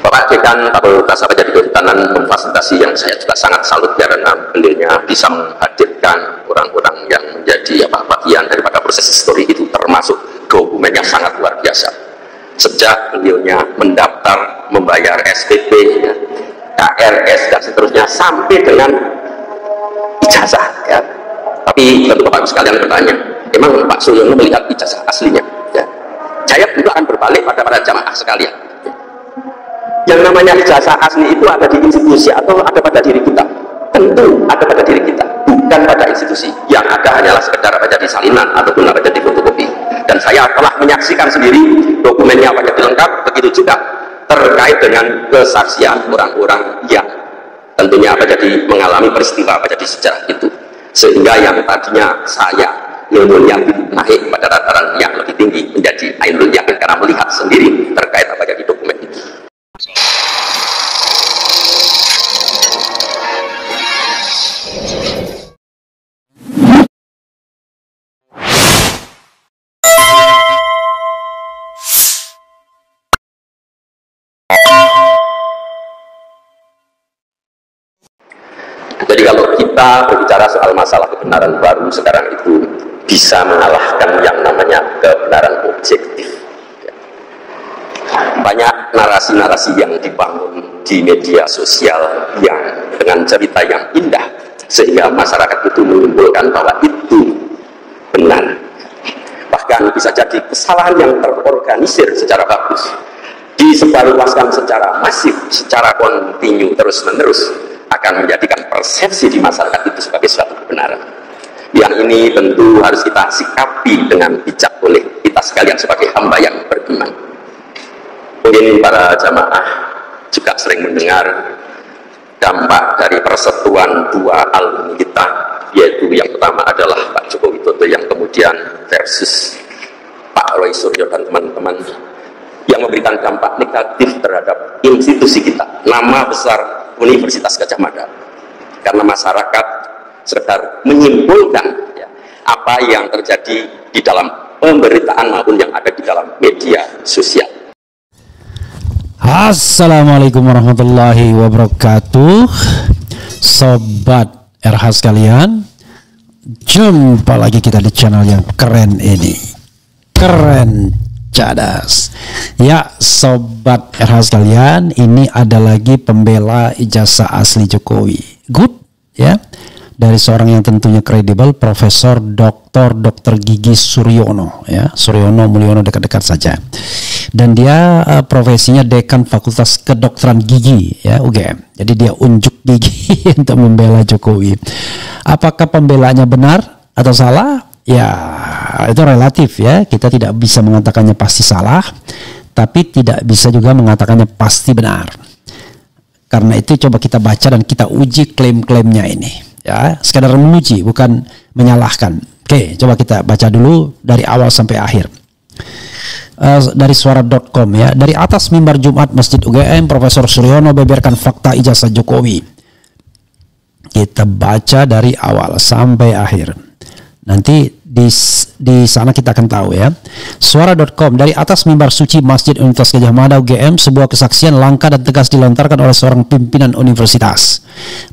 Bapak Dekan Fakultas Jadi Kehutanan memfasilitasi yang saya juga sangat salut karena beliaunya bisa menghadirkan orang-orang yang menjadi bagian daripada proses histori itu, termasuk dokumennya sangat luar biasa. Sejak beliaunya mendaftar, membayar SPP, ya, KRS dan seterusnya sampai dengan ijazah. Ya. Tapi tentu Bapak sekalian bertanya, emang Pak Suryono melihat ijazah aslinya? Ya. Saya juga akan berbalik pada para jamaah sekalian. Yang namanya ijazah asli itu ada di institusi atau ada pada diri kita? Tentu ada pada diri kita, bukan pada institusi. Yang ada hanyalah sekedar apa jadi salinan ataupun apa jadi fotokopi. Dan saya telah menyaksikan sendiri dokumennya apa jadi lengkap, begitu juga terkait dengan kesaksian orang-orang yang tentunya apa jadi mengalami peristiwa apa jadi sejarah itu. Sehingga yang tadinya saya ilmu yakin naik pada tataran yang lebih tinggi menjadi ainul yakin karena melihat sendiri terkait apa jadi dokumen itu. Jadi kalau kita berbicara soal masalah kebenaran baru sekarang itu bisa mengalahkan yang namanya kebenaran objektif. Banyak narasi-narasi yang dibangun di media sosial yang dengan cerita yang indah sehingga masyarakat itu menyimpulkan bahwa itu benar. Bahkan bisa jadi kesalahan yang terorganisir secara bagus disebarluaskan secara masif, secara kontinu terus-menerus akan menjadikan persepsi di masyarakat itu sebagai suatu kebenaran. Yang ini tentu harus kita sikapi dengan bijak oleh kita sekalian sebagai hamba yang beriman. Mungkin para jamaah juga sering mendengar dampak dari persatuan dua alumni kita, yaitu yang pertama adalah Pak Joko Widodo yang kemudian versus Pak Roy Suryo dan teman-teman, yang memberikan dampak negatif terhadap institusi kita, nama besar Universitas Gadjah Mada, karena masyarakat sekedar menyimpulkan ya, apa yang terjadi di dalam pemberitaan maupun yang ada di dalam media sosial. Assalamualaikum warahmatullahi wabarakatuh, sobat RH sekalian. Jumpa lagi kita di channel yang keren ini, keren cadas ya sobat RH sekalian. Ini ada lagi pembela ijazah asli Jokowi, good ya, dari seorang yang tentunya kredibel, Profesor Dr. Gigi Suryono ya, Suryono Mulyono dekat-dekat saja, dan dia profesinya Dekan Fakultas Kedokteran Gigi ya UGM. Jadi dia unjuk gigi untuk membela Jokowi. Apakah pembelaannya benar atau salah? Ya, itu relatif ya. Kita tidak bisa mengatakannya pasti salah, tapi tidak bisa juga mengatakannya pasti benar. Karena itu coba kita baca dan kita uji klaim-klaimnya ini. Ya, sekadar menguji, bukan menyalahkan. Oke, coba kita baca dulu dari awal sampai akhir. Dari suara.com ya. Dari atas mimbar Jumat Masjid UGM, Profesor Suryono beberkan fakta ijazah Jokowi. Kita baca dari awal sampai akhir. Nanti di sana kita akan tahu ya. Suara.com, dari atas mimbar suci Masjid Universitas Gadjah Mada UGM, sebuah kesaksian langka dan tegas dilontarkan oleh seorang pimpinan universitas.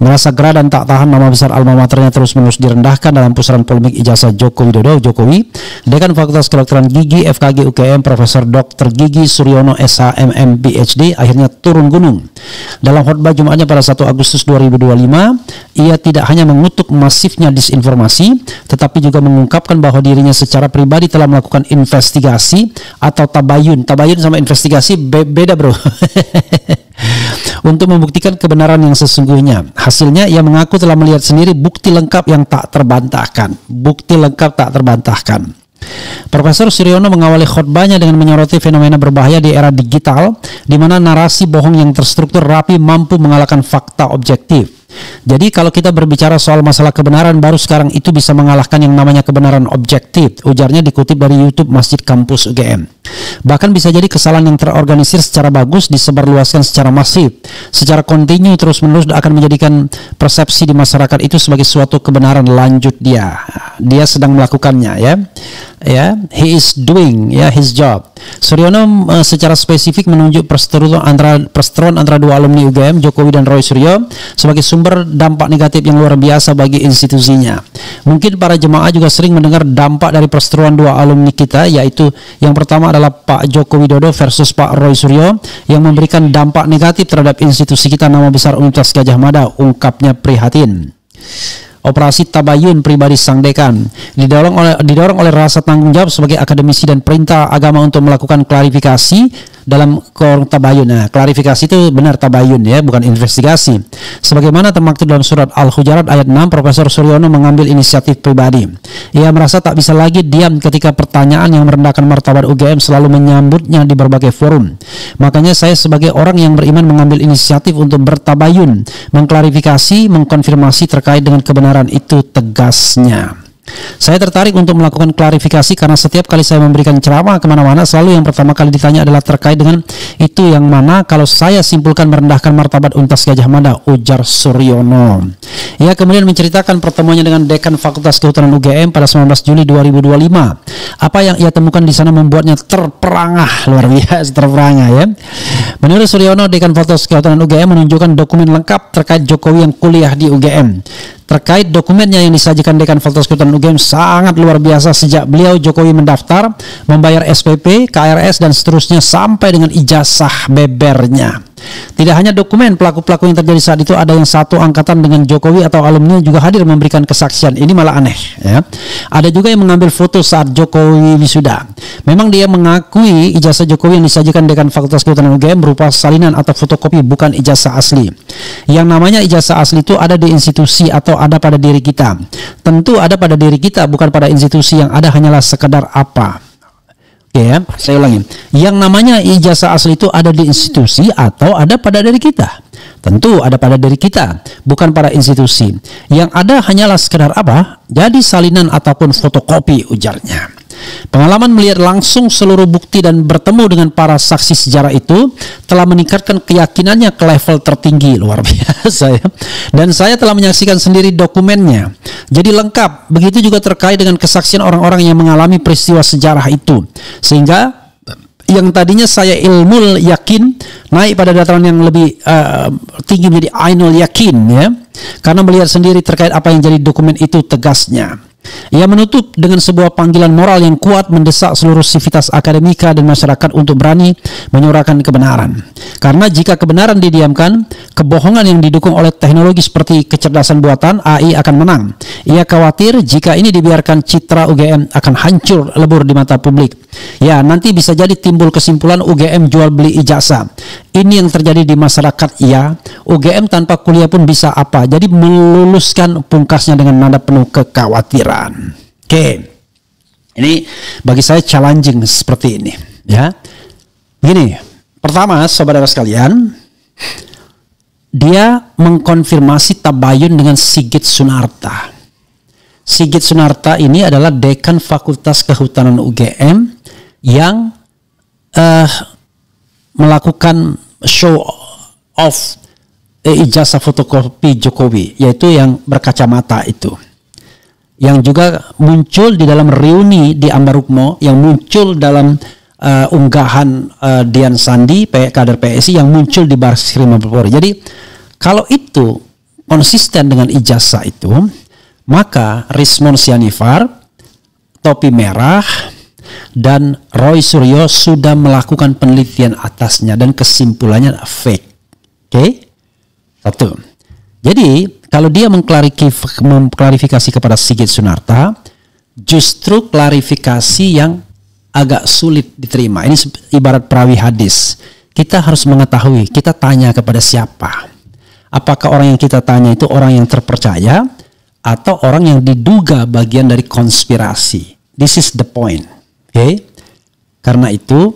Merasa gerah dan tak tahan, nama besar alma maternya terus-menerus direndahkan dalam pusaran polemik ijazah Joko Widodo. Jokowi, Dekan Fakultas Kedokteran Gigi FKG UGM, Profesor Dr. Gigi Suryono SHMM PhD, akhirnya turun gunung. Dalam khotbah Jumatnya pada 1 Agustus 2025, ia tidak hanya mengutuk masifnya disinformasi, tetapi juga mengungkapkan bahwa dirinya secara pribadi telah melakukan investigasi atau tabayun. Tabayun sama investigasi beda bro. Untuk membuktikan kebenaran yang sesungguhnya. Hasilnya ia mengaku telah melihat sendiri bukti lengkap yang tak terbantahkan. Bukti lengkap tak terbantahkan. Profesor Suryono mengawali khotbahnya dengan menyoroti fenomena berbahaya di era digital, di mana narasi bohong yang terstruktur rapi mampu mengalahkan fakta objektif. Jadi kalau kita berbicara soal masalah kebenaran, baru sekarang itu bisa mengalahkan yang namanya kebenaran objektif, ujarnya dikutip dari YouTube Masjid Kampus UGM. Bahkan bisa jadi kesalahan yang terorganisir secara bagus disebarluaskan secara masif, secara kontinu terus-menerus akan menjadikan persepsi di masyarakat itu sebagai suatu kebenaran lanjut dia. Dia sedang melakukannya, ya, he is doing his job. Suryono secara spesifik menunjuk perseteruan antara dua alumni UGM, Jokowi dan Roy Suryo, sebagai sumber dampak negatif yang luar biasa bagi institusinya. Mungkin para jemaah juga sering mendengar dampak dari perseteruan dua alumni kita, yaitu yang pertama adalah Pak Joko Widodo versus Pak Roy Suryo yang memberikan dampak negatif terhadap institusi kita, nama besar Universitas Gadjah Mada, ungkapnya prihatin. Operasi tabayun pribadi sang dekan didorong oleh rasa tanggung jawab sebagai akademisi dan perintah agama untuk melakukan klarifikasi dalam korong tabayun. Nah, klarifikasi itu benar tabayun ya, bukan investigasi. Sebagaimana termaktub dalam surat Al-Hujarat ayat 6, Profesor Suryono mengambil inisiatif pribadi. Ia merasa tak bisa lagi diam ketika pertanyaan yang merendahkan martabat UGM selalu menyambutnya di berbagai forum. Makanya saya sebagai orang yang beriman mengambil inisiatif untuk bertabayun, mengklarifikasi, mengkonfirmasi terkait dengan kebenaran itu, tegasnya. Saya tertarik untuk melakukan klarifikasi karena setiap kali saya memberikan ceramah kemana-mana, selalu yang pertama kali ditanya adalah terkait dengan itu yang mana kalau saya simpulkan merendahkan martabat Universitas Gadjah Mada, ujar Suryono. Ia kemudian menceritakan pertemuannya dengan Dekan Fakultas Kehutanan UGM pada 19 Juli 2025. Apa yang ia temukan di sana membuatnya terperangah, luar biasa terperangah ya. Menurut Suryono, Dekan Fakultas Kehutanan UGM menunjukkan dokumen lengkap terkait Jokowi yang kuliah di UGM. Terkait dokumennya yang disajikan Dekan Fakultas Kehutanan UGM sangat luar biasa sejak beliau Jokowi mendaftar, membayar SPP, KRS dan seterusnya sampai dengan ijazah bebernya. Tidak hanya dokumen, pelaku-pelaku yang terjadi saat itu ada yang satu angkatan dengan Jokowi atau alumni juga hadir memberikan kesaksian. Ini malah aneh ya. Ada juga yang mengambil foto saat Jokowi wisuda. Memang dia mengakui ijazah Jokowi yang disajikan Dekan Fakultas Kehutanan UGM berupa salinan atau fotokopi, bukan ijazah asli. Yang namanya ijazah asli itu ada di institusi atau ada pada diri kita. Tentu ada pada diri kita, bukan pada institusi. Yang ada hanyalah sekedar apa. Ya, saya ulangi. Yang namanya ijazah asli itu ada di institusi atau ada pada diri kita. Tentu ada pada diri kita, bukan pada institusi. Yang ada hanyalah sekedar apa? Jadi salinan ataupun fotokopi, ujarnya. Pengalaman melihat langsung seluruh bukti dan bertemu dengan para saksi sejarah itu telah meningkatkan keyakinannya ke level tertinggi, luar biasa ya. Dan saya telah menyaksikan sendiri dokumennya. Jadi lengkap. Begitu juga terkait dengan kesaksian orang-orang yang mengalami peristiwa sejarah itu. Sehingga yang tadinya saya ilmul yakin naik pada dataran yang lebih tinggi menjadi ainul yakin ya. Karena melihat sendiri terkait apa yang jadi dokumen itu, tegasnya. Ia menutup dengan sebuah panggilan moral yang kuat mendesak seluruh sivitas akademika dan masyarakat untuk berani menyuarakan kebenaran. Karena jika kebenaran didiamkan, kebohongan yang didukung oleh teknologi seperti kecerdasan buatan AI akan menang. Ia khawatir jika ini dibiarkan, citra UGM akan hancur lebur di mata publik. Ya, nanti bisa jadi timbul kesimpulan UGM jual beli ijazah. Ini yang terjadi di masyarakat ya. UGM tanpa kuliah pun bisa apa. Jadi meluluskan, pungkasnya dengan nada penuh kekhawatiran. Oke. Ini bagi saya challenging seperti ini ya. Begini, pertama saudara sekalian, dia mengkonfirmasi tabayun dengan Sigit Sunarta. Sigit Sunarta ini adalah Dekan Fakultas Kehutanan UGM yang melakukan show off ijazah fotokopi Jokowi, yaitu yang berkacamata itu, yang juga muncul di dalam reuni di Ambarukmo, yang muncul dalam unggahan Dian Sandi, kader PSI, yang muncul di Barskrim Mabespori. Jadi kalau itu konsisten dengan ijazah itu, maka Rismon Sianifar, topi merah, dan Roy Suryo sudah melakukan penelitian atasnya dan kesimpulannya fake. Oke? Satu. Jadi kalau dia mengklarifikasi kepada Sigit Sunarta, justru klarifikasi yang agak sulit diterima. Ini ibarat perawi hadis. Kita harus mengetahui, kita tanya kepada siapa. Apakah orang yang kita tanya itu orang yang terpercaya atau orang yang diduga bagian dari konspirasi? This is the point. Oke? Karena itu,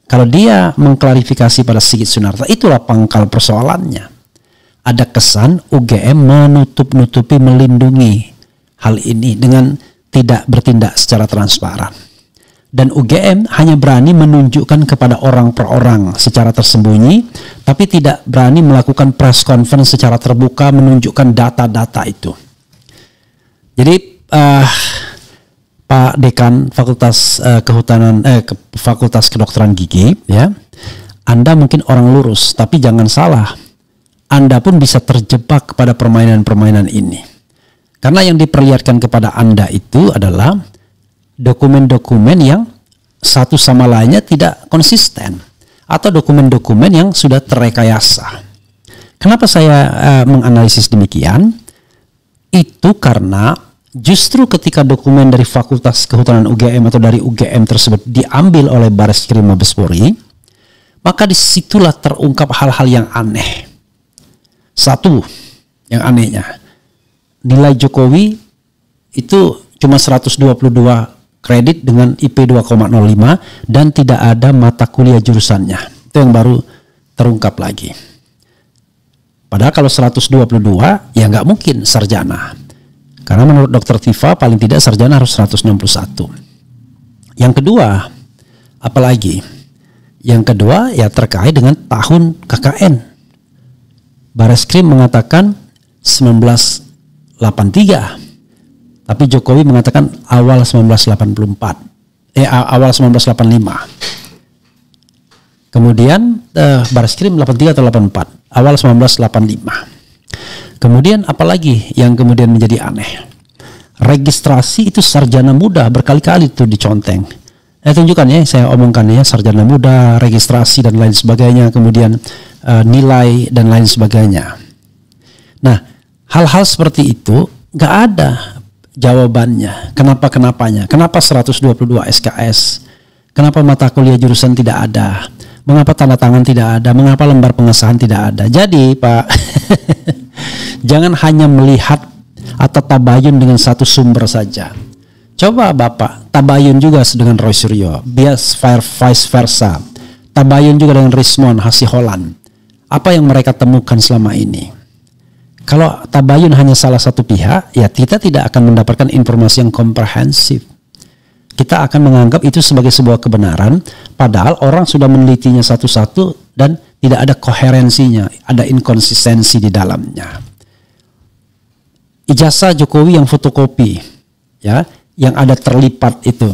kalau dia mengklarifikasi pada Sigit Sunarta, itulah pangkal persoalannya. Ada kesan UGM menutup-nutupi, melindungi hal ini dengan tidak bertindak secara transparan. Dan UGM hanya berani menunjukkan kepada orang per orang secara tersembunyi, tapi tidak berani melakukan press conference secara terbuka menunjukkan data-data itu. Jadi Pak Dekan Fakultas Fakultas Kedokteran Gigi, ya, Anda mungkin orang lurus, tapi jangan salah, Anda pun bisa terjebak kepada permainan-permainan ini. Karena yang diperlihatkan kepada Anda itu adalah dokumen-dokumen yang satu sama lainnya tidak konsisten, atau dokumen-dokumen yang sudah terrekayasa. Kenapa saya menganalisis demikian? Itu karena justru ketika dokumen dari Fakultas Kehutanan UGM atau dari UGM tersebut diambil oleh Bareskrim Mabes Polri, maka disitulah terungkap hal-hal yang aneh. Satu, yang anehnya, nilai Jokowi itu cuma 122 kredit dengan IP 2,05 dan tidak ada mata kuliah jurusannya. Itu yang baru terungkap lagi. Padahal kalau 122 ya nggak mungkin sarjana. Karena menurut Dr. Tifa paling tidak sarjana harus 161. Yang kedua, apalagi? Yang kedua ya terkait dengan tahun KKN. Bareskrim mengatakan 1983. Tapi Jokowi mengatakan awal 1984. Awal 1985. Kemudian Bareskrim 83 atau 84. Awal 1985. Kemudian apalagi yang kemudian menjadi aneh? Registrasi itu sarjana muda berkali-kali itu diconteng. Tunjukkan ya, saya omongkan ya, sarjana muda, registrasi dan lain sebagainya, kemudian nilai dan lain sebagainya. Nah, hal-hal seperti itu nggak ada jawabannya. Kenapa-kenapanya? Kenapa 122 SKS? Kenapa mata kuliah jurusan tidak ada? Mengapa tanda tangan tidak ada? Mengapa lembar pengesahan tidak ada? Jadi Pak, jangan hanya melihat atau tabayun dengan satu sumber saja. Coba Bapak tabayun juga dengan Roy Suryo, vice versa. Tabayun juga dengan Rismond Hasiholan. Apa yang mereka temukan selama ini? Kalau tabayun hanya salah satu pihak, ya kita tidak akan mendapatkan informasi yang komprehensif. Kita akan menganggap itu sebagai sebuah kebenaran, padahal orang sudah menelitinya satu-satu dan tidak ada koherensinya, ada inkonsistensi di dalamnya. Ijazah Jokowi yang fotokopi, ya, yang ada terlipat itu,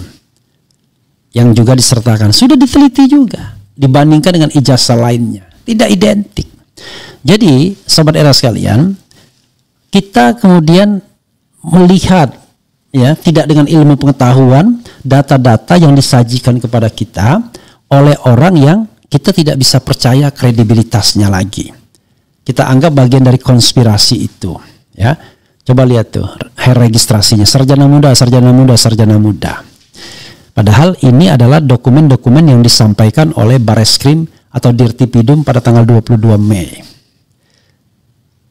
yang juga disertakan, sudah diteliti juga, dibandingkan dengan ijazah lainnya, tidak identik. Jadi, sobat era sekalian, kita kemudian melihat ya tidak dengan ilmu pengetahuan data-data yang disajikan kepada kita oleh orang yang kita tidak bisa percaya kredibilitasnya lagi. Kita anggap bagian dari konspirasi itu, ya. Coba lihat tuh registrasinya, sarjana muda. Padahal ini adalah dokumen-dokumen yang disampaikan oleh Bareskrim atau Dirtipidum pada tanggal 22 Mei.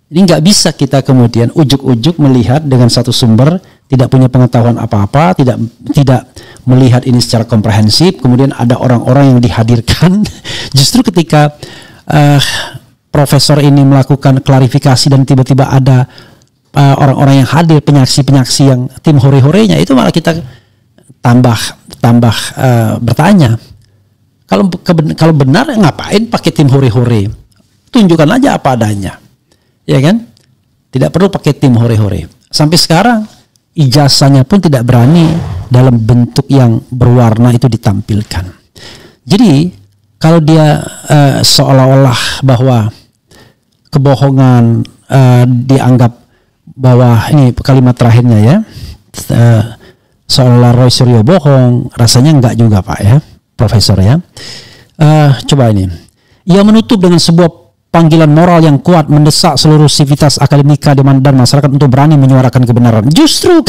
Ini nggak bisa kita kemudian ujuk-ujuk melihat dengan satu sumber, tidak punya pengetahuan apa-apa, tidak melihat ini secara komprehensif, kemudian ada orang-orang yang dihadirkan. Justru ketika profesor ini melakukan klarifikasi dan tiba-tiba ada orang-orang yang hadir, penyaksi-penyaksi yang tim hore-horenya, itu malah kita tambah bertanya. Kalau benar ngapain pakai tim hore-hore? Tunjukkan aja apa adanya. Ya kan? Tidak perlu pakai tim hore-hore. Sampai sekarang ijazahnya pun tidak berani dalam bentuk yang berwarna itu ditampilkan. Jadi kalau dia seolah-olah bahwa kebohongan dianggap bahwa ini kalimat terakhirnya ya, seolah Roy Suryo bohong, rasanya enggak juga Pak ya, Profesor ya. Coba ini, ia menutup dengan sebuah panggilan moral yang kuat, mendesak seluruh sivitas akademika dan masyarakat untuk berani menyuarakan kebenaran. Justru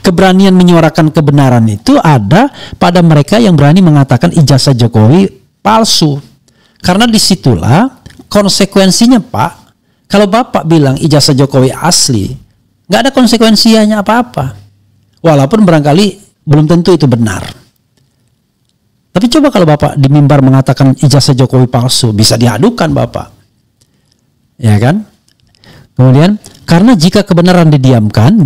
keberanian menyuarakan kebenaran itu ada pada mereka yang berani mengatakan ijazah Jokowi palsu. Karena disitulah konsekuensinya Pak. Kalau Bapak bilang ijazah Jokowi asli, nggak ada konsekuensinya apa-apa. Walaupun barangkali belum tentu itu benar. Tapi coba kalau Bapak di mimbar mengatakan ijazah Jokowi palsu, bisa diadukan Bapak. Ya kan? Kemudian Karena jika kebenaran didiamkan,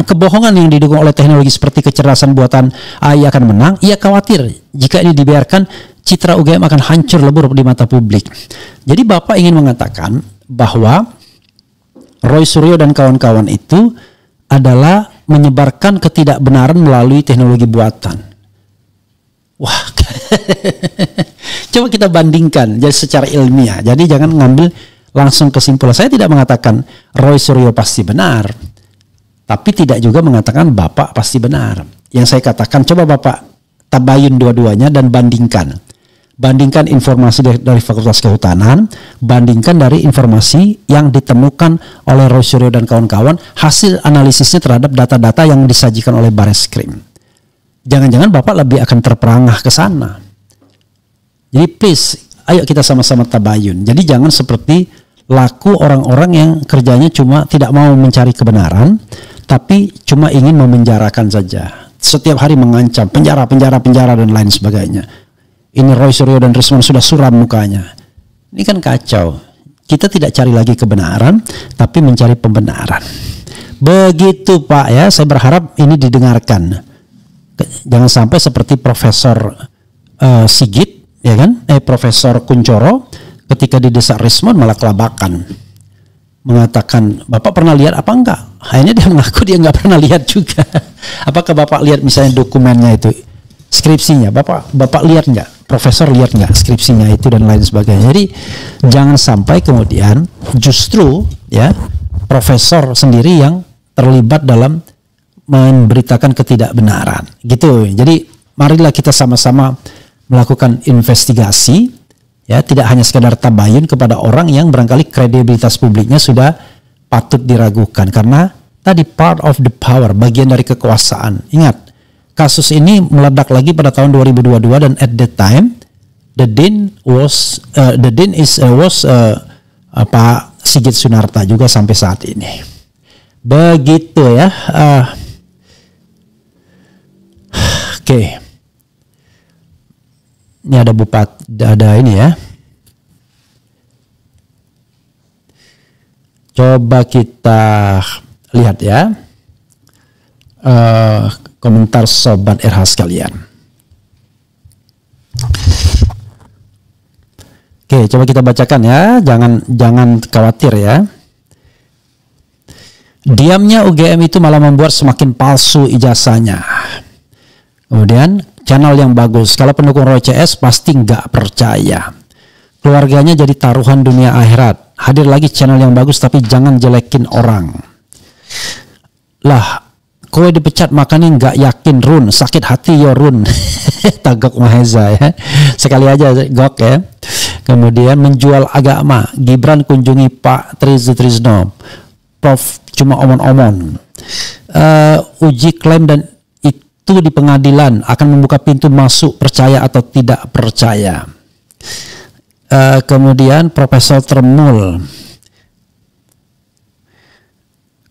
kebohongan yang didukung oleh teknologi seperti kecerdasan buatan AI akan menang. Ia khawatir jika ini dibiarkan, citra UGM akan hancur lebur di mata publik. Jadi Bapak ingin mengatakan bahwa Roy Suryo dan kawan-kawan itu adalah menyebarkan ketidakbenaran melalui teknologi buatan. Wah, coba kita bandingkan jadi secara ilmiah. Jadi jangan ngambil langsung kesimpulan. Saya tidak mengatakan Roy Suryo pasti benar, tapi tidak juga mengatakan Bapak pasti benar. Yang saya katakan, coba Bapak tabayun dua-duanya dan bandingkan. Bandingkan informasi dari Fakultas Kehutanan, bandingkan dari informasi yang ditemukan oleh Roy Suryo dan kawan-kawan, hasil analisisnya terhadap data-data yang disajikan oleh Bareskrim. Jangan-jangan Bapak lebih akan terperangah ke sana. Jadi please, ayo kita sama-sama tabayun. Jadi jangan seperti laku orang-orang yang kerjanya cuma tidak mau mencari kebenaran, tapi cuma ingin memenjarakan saja. Setiap hari mengancam, penjara, dan lain sebagainya. Ini Roy Suryo dan Rismon sudah suram mukanya. Ini kan kacau. Kita tidak cari lagi kebenaran, tapi mencari pembenaran. Begitu Pak ya, saya berharap ini didengarkan. Jangan sampai seperti Profesor Sigit, ya kan? Profesor Kuncoro, ketika didesak Rismon malah kelabakan. Mengatakan, Bapak pernah lihat apa enggak? Akhirnya dia mengaku dia enggak pernah lihat juga. Apakah Bapak lihat misalnya dokumennya itu? Skripsinya, Bapak lihat enggak? Profesor lihat nggak skripsinya itu dan lain sebagainya. Jadi jangan sampai kemudian justru ya profesor sendiri yang terlibat dalam memberitakan ketidakbenaran gitu. Jadi marilah kita sama-sama melakukan investigasi ya, tidak hanya sekadar tabayun kepada orang yang barangkali kredibilitas publiknya sudah patut diragukan karena tadi part of the power, bagian dari kekuasaan. Ingat, kasus ini meledak lagi pada tahun 2022 dan at that time the dean was Pak Sigit Sunarta juga sampai saat ini. Begitu ya. Oke. Ini ada ada ini ya. Coba kita lihat ya. Komentar sobat RH sekalian. Oke, coba kita bacakan ya, jangan khawatir ya. Diamnya UGM itu malah membuat semakin palsu ijazahnya. Kemudian channel yang bagus, kalau pendukung Roy CS pasti nggak percaya. Keluarganya jadi taruhan dunia akhirat. Hadir lagi channel yang bagus tapi jangan jelekin orang. Lah, kowe dipecat makanya nggak yakin Run, sakit hati yo Run. Tagok Maheza ya, sekali aja gok ya. Kemudian menjual agama, Gibran kunjungi Pak Trisno, Prof cuma omon-omon. Uji klaim dan itu di pengadilan akan membuka pintu masuk percaya atau tidak percaya. Kemudian Profesor Termul.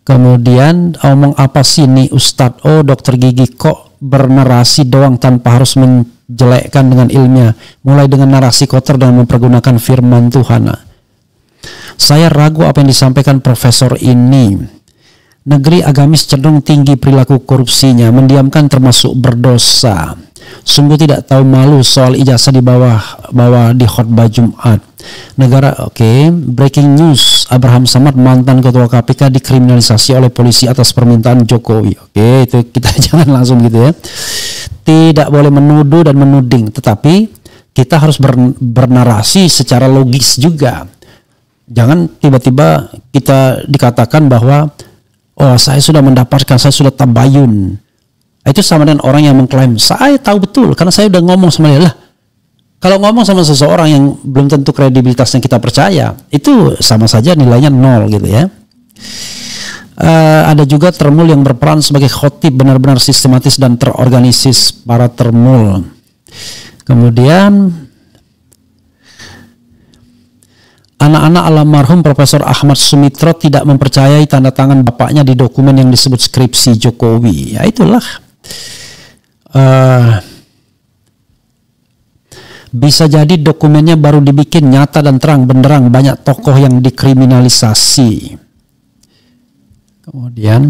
Kemudian omong apa sih nih Ustadz? Oh, dokter gigi kok bernarasi doang tanpa harus menjelekkan dengan ilmiah. Mulai dengan narasi kotor dan mempergunakan firman Tuhan. Saya ragu apa yang disampaikan profesor ini. Negeri agamis cenderung tinggi perilaku korupsinya, mendiamkan termasuk berdosa. Sungguh tidak tahu malu soal ijazah di bawah di khotbah Jumat. Negara, breaking news, Abraham Samad mantan ketua KPK dikriminalisasi oleh polisi atas permintaan Jokowi. Itu kita jangan langsung gitu ya. Tidak boleh menuduh dan menuding, tetapi kita harus bernarasi secara logis juga. Jangan tiba-tiba kita dikatakan bahwa oh saya sudah mendapatkan, saya sudah tabayun. Itu sama dengan orang yang mengklaim saya tahu betul karena saya udah ngomong sama dia. Lah, kalau ngomong sama seseorang yang belum tentu kredibilitasnya kita percaya, itu sama saja nilainya 0 gitu ya. Ada juga Termul yang berperan sebagai khotib benar-benar sistematis dan terorganisis para Termul. Kemudian anak-anak almarhum Profesor Ahmad Sumitro tidak mempercayai tanda tangan bapaknya di dokumen yang disebut skripsi Jokowi. Ya itulah. Bisa jadi dokumennya baru dibikin, nyata dan terang benderang banyak tokoh yang dikriminalisasi. Kemudian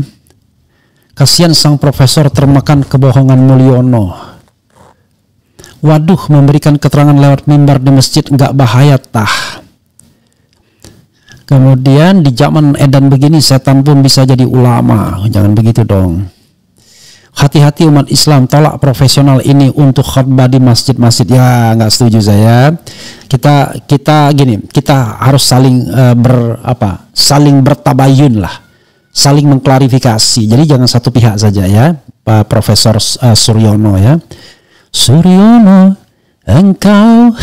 kasihan sang profesor termakan kebohongan Mulyono. Waduh, memberikan keterangan lewat mimbar di masjid nggak bahaya tah. Kemudian di zaman edan begini setan pun bisa jadi ulama. Jangan begitu dong. Hati-hati umat Islam, tolak profesional ini untuk khutbah di masjid-masjid. Ya, nggak setuju saya. Kita gini, kita harus saling bertabayun lah, saling mengklarifikasi. Jadi jangan satu pihak saja ya, Pak Profesor Suryono ya. Suryono, engkau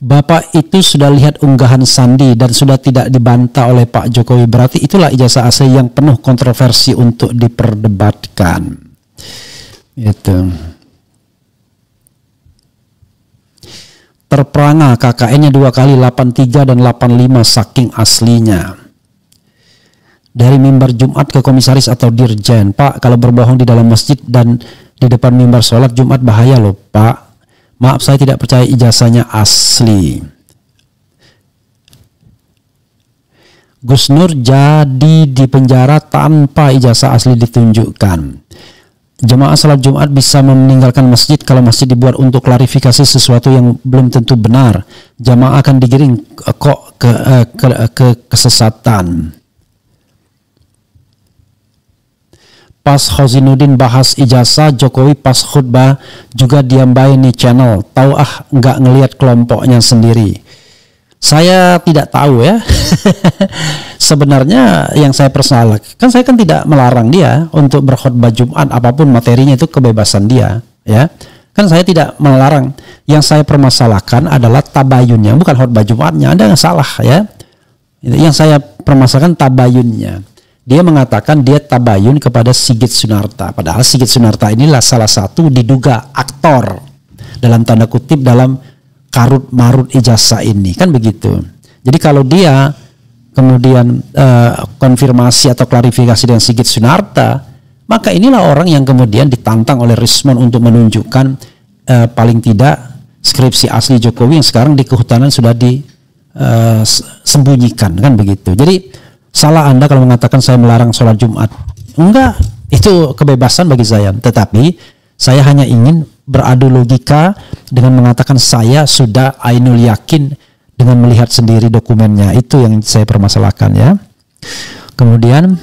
Bapak itu sudah lihat unggahan Sandi dan sudah tidak dibantah oleh Pak Jokowi. Berarti itulah ijazah asli yang penuh kontroversi untuk diperdebatkan. Itu. Terperangah KKN-nya 2 kali 83 dan 85 saking aslinya. Dari mimbar Jumat ke komisaris atau dirjen. Pak, kalau berbohong di dalam masjid dan di depan mimbar sholat Jumat bahaya loh Pak. Maaf, saya tidak percaya ijazahnya asli. Gus Nur jadi di penjara tanpa ijazah asli ditunjukkan. Jemaah salat Jumat bisa meninggalkan masjid kalau masjid dibuat untuk klarifikasi sesuatu yang belum tentu benar. Jemaah akan digiring kok ke kesesatan. Pas Khozinuddin bahas ijazah, Jokowi pas khutbah juga diam baik nih channel. Tahu nggak ngelihat kelompoknya sendiri. Saya tidak tahu ya. Sebenarnya yang saya persoalkan, saya kan tidak melarang dia untuk berkhutbah Jumat, apapun materinya itu kebebasan dia, ya. Kan saya tidak melarang. Yang saya permasalahkan adalah tabayunnya, bukan khutbah Jumatnya. Ada yang salah ya. Yang saya permasalahkan tabayunnya. Dia mengatakan dia tabayun kepada Sigit Sunarta. Padahal Sigit Sunarta inilah salah satu diduga aktor dalam tanda kutip dalam karut marut ijazah ini. Kan begitu. Jadi kalau dia kemudian konfirmasi atau klarifikasi dengan Sigit Sunarta, maka inilah orang yang kemudian ditantang oleh Rismon untuk menunjukkan paling tidak skripsi asli Jokowi yang sekarang di kehutanan sudah disembunyikan. Kan begitu. Jadi salah Anda kalau mengatakan saya melarang sholat Jumat. Enggak, itu kebebasan bagi saya. Tetapi saya hanya ingin beradu logika dengan mengatakan saya sudah ainul yakin dengan melihat sendiri dokumennya. Itu yang saya permasalahkan ya. Kemudian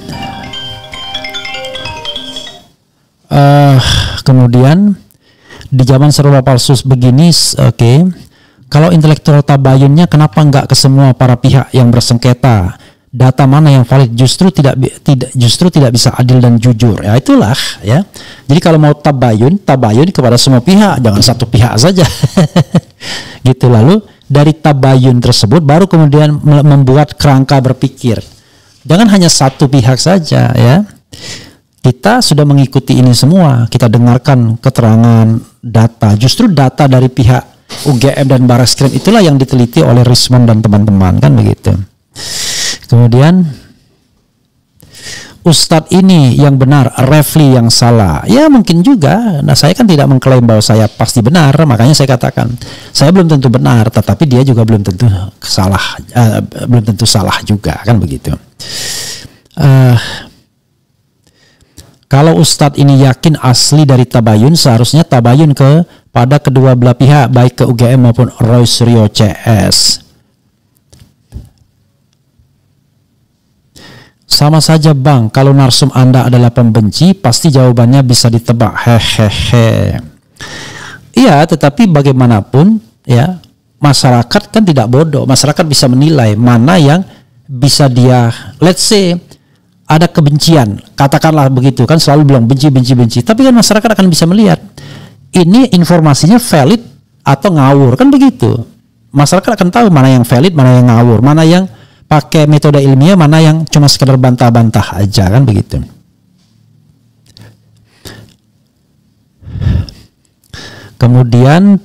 di zaman serba palsus begini, oke. Kalau intelektual tabayunnya kenapa enggak ke semua para pihak yang bersengketa? Data mana yang valid justru tidak bisa adil dan jujur. Ya itulah ya. Jadi kalau mau tabayun kepada semua pihak, jangan satu pihak saja. Gitu. Lalu dari tabayun tersebut baru kemudian membuat kerangka berpikir. Jangan hanya satu pihak saja ya. Kita sudah mengikuti ini semua, kita dengarkan keterangan data. Justru data dari pihak UGM dan Barreskrim itulah yang diteliti oleh Rismon dan teman-teman, kan begitu. Kemudian Ustadz ini yang benar, Refli yang salah. Ya mungkin juga. Nah saya kan tidak mengklaim bahwa saya pasti benar, makanya saya katakan saya belum tentu benar, tetapi dia juga belum tentu salah, juga, kan begitu. Kalau Ustadz ini yakin asli dari tabayun, seharusnya tabayun pada kedua belah pihak, baik ke UGM maupun Roy Suryo CS. Sama saja Bang, kalau narsum Anda adalah pembenci, pasti jawabannya bisa ditebak. Hehehe. Iya, tetapi bagaimanapun ya, masyarakat kan tidak bodoh. Masyarakat bisa menilai mana yang bisa dia, let's say ada kebencian, katakanlah begitu, kan selalu bilang benci. Tapi kan masyarakat akan bisa melihat ini informasinya valid atau ngawur, kan begitu. Masyarakat akan tahu mana yang valid, mana yang ngawur, mana yang pakai metode ilmiah, mana yang cuma sekedar bantah-bantah aja, kan begitu. Kemudian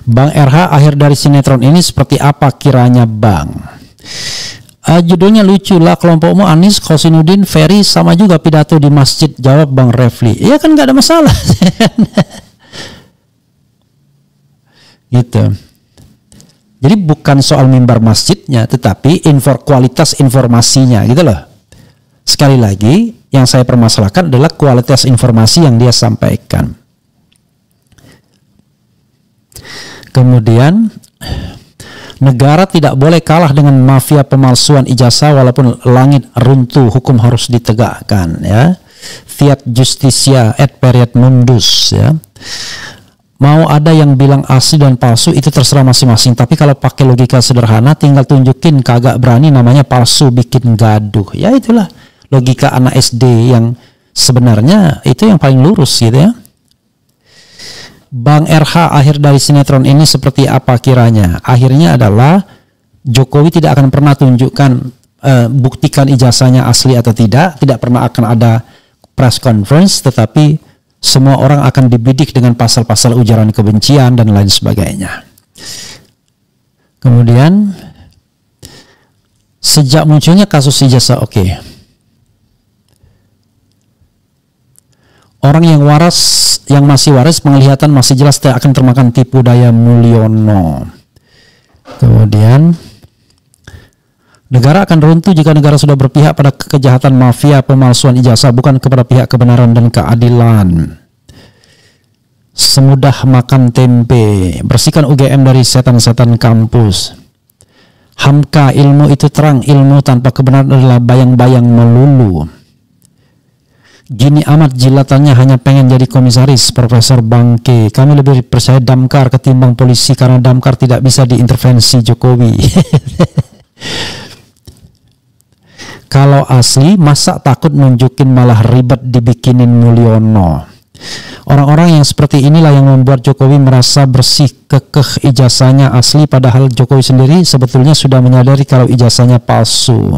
Bang RH, akhir dari sinetron ini seperti apa kiranya Bang? Judulnya lucu lah, kelompokmu Anies, Khozinuddin, Ferry sama juga pidato di masjid, jawab Bang Refli. Iya kan nggak ada masalah. Gitu. Jadi bukan soal mimbar masjidnya, tetapi kualitas informasinya gitu loh. Sekali lagi, yang saya permasalahkan adalah kualitas informasi yang dia sampaikan. Kemudian, negara tidak boleh kalah dengan mafia pemalsuan ijazah walaupun langit runtuh, hukum harus ditegakkan, ya. Fiat justitia et periat mundus, ya. Mau ada yang bilang asli dan palsu itu terserah masing-masing, tapi kalau pakai logika sederhana tinggal tunjukin kagak berani namanya palsu, bikin gaduh. Ya itulah logika anak SD yang sebenarnya itu yang paling lurus gitu ya. Bang RH, akhir dari sinetron ini seperti apa kiranya? Akhirnya adalah Jokowi tidak akan pernah tunjukkan buktikan ijazahnya asli atau tidak pernah akan ada press conference, tetapi semua orang akan dibidik dengan pasal-pasal ujaran kebencian dan lain sebagainya. Kemudian sejak munculnya kasus ijazah, orang yang masih waras penglihatan masih jelas tidak akan termakan tipu daya Mulyono. Kemudian negara akan runtuh jika negara sudah berpihak pada kejahatan mafia pemalsuan ijazah, bukan kepada pihak kebenaran dan keadilan. Semudah makan tempe, bersihkan UGM dari setan-setan kampus. Hamka, ilmu itu terang, ilmu tanpa kebenaran adalah bayang-bayang melulu. Gini amat jilatannya hanya pengen jadi komisaris, Profesor Bangke. Kami lebih percaya Damkar ketimbang polisi karena Damkar tidak bisa diintervensi Jokowi. Kalau asli, masa takut nunjukin malah ribet dibikinin Mulyono. Orang-orang yang seperti inilah yang membuat Jokowi merasa bersih kekeh ijazahnya asli, padahal Jokowi sendiri sebetulnya sudah menyadari kalau ijazahnya palsu.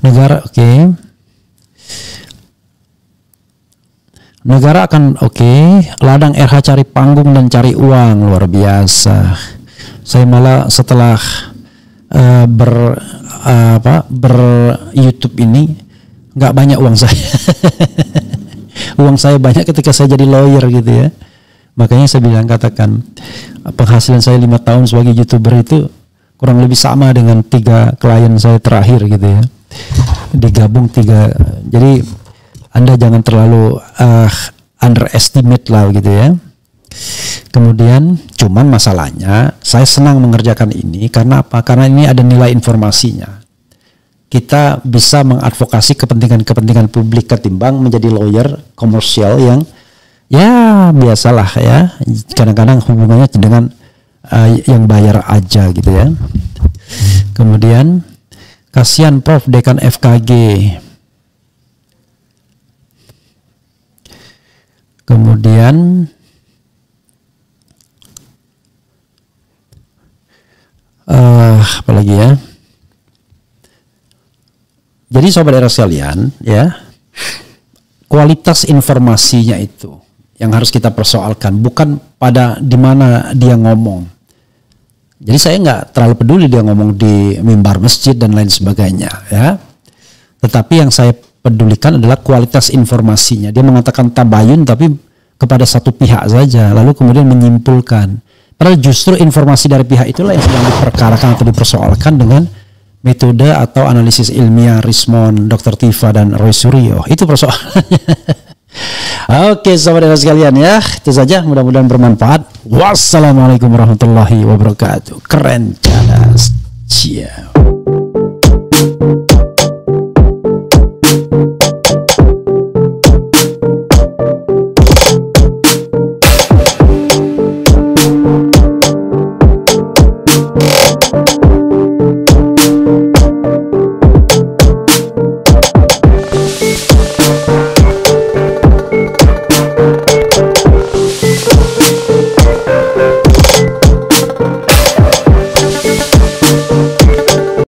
Negara Negara akan ladang RH cari panggung dan cari uang, luar biasa. Saya malah setelah YouTube ini nggak banyak uang saya. Uang saya banyak ketika saya jadi lawyer gitu ya. Makanya saya katakan penghasilan saya 5 tahun sebagai YouTuber itu kurang lebih sama dengan 3 klien saya terakhir gitu ya. Digabung 3. Jadi Anda jangan terlalu underestimate lah gitu ya. Kemudian cuman masalahnya saya senang mengerjakan ini karena apa? Karena ini ada nilai informasinya. Kita bisa mengadvokasi kepentingan-kepentingan publik ketimbang menjadi lawyer komersial yang ya biasalah ya, kadang-kadang hubungannya dengan yang bayar aja gitu ya. Kemudian kasihan Prof Dekan FKG. Kemudian apalagi ya. Jadi sobat era sekalian ya, kualitas informasinya itu yang harus kita persoalkan, bukan pada di mana dia ngomong. Jadi saya nggak terlalu peduli dia ngomong di mimbar masjid dan lain sebagainya ya. Tetapi yang saya pedulikan adalah kualitas informasinya. Dia mengatakan tabayun tapi kepada satu pihak saja, lalu kemudian menyimpulkan. Padahal justru informasi dari pihak itulah yang sedang diperkarakan atau dipersoalkan dengan metode atau analisis ilmiah Rismond, Dr. Tifa, dan Roy Suryo. Itu persoalannya. Oke, sahabat sekalian ya, itu saja, mudah-mudahan bermanfaat. Wassalamualaikum warahmatullahi wabarakatuh. Keren, cadas, ciao.